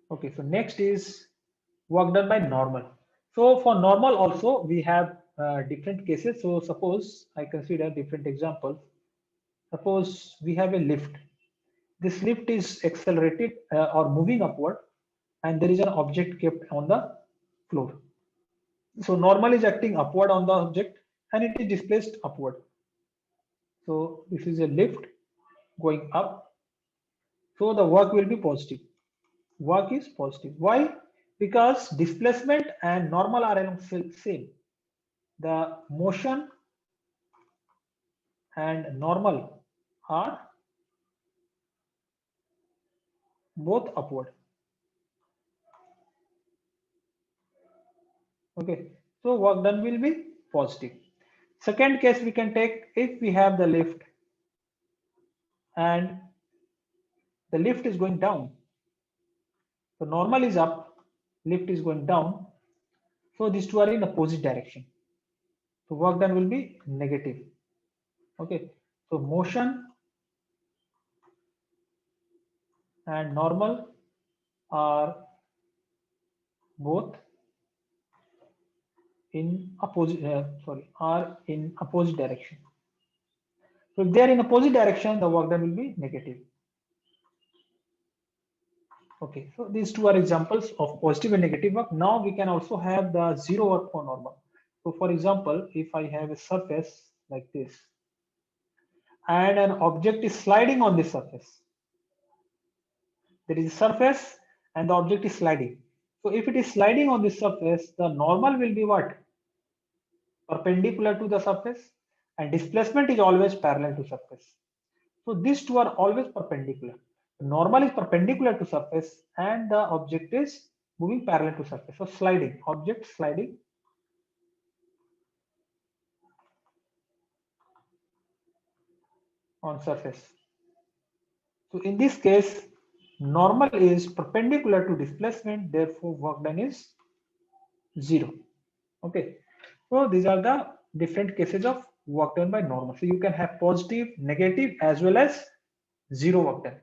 Okay, so next is work done by normal. So for normal also we have different cases. So suppose I consider different examples. Suppose we have a lift. This lift is accelerated or moving upward, and there is an object kept on the floor. So normal is acting upward on the object and it is displaced upward. So this is a lift going up. So the work will be positive. Work is positive. Why? Because displacement and normal are along same. The motion and normal are both upward. Okay, so work done will be positive. Second case we can take, if we have the lift and the lift is going down. So normal is up, lift is going down. So these two are in opposite direction. So work done will be negative. Okay, so motion and normal are both in opposite are in opposite direction. So if they are in opposite direction, the work done will be negative. Okay, so these two are examples of positive and negative work. Now we can also have the zero work for normal. So for example, if I have a surface like this and an object is sliding on this surface, there is a surface and the object is sliding. So if it is sliding on this surface, the normal will be what? Perpendicular to the surface, and displacement is always parallel to surface. So these two are always perpendicular. Normal is perpendicular to surface and the object is moving parallel to surface. So sliding, object sliding on surface. So in this case, normal is perpendicular to displacement, therefore work done is 0. Okay, so these are the different cases of work done by normal. So you can have positive, negative as well as zero work done.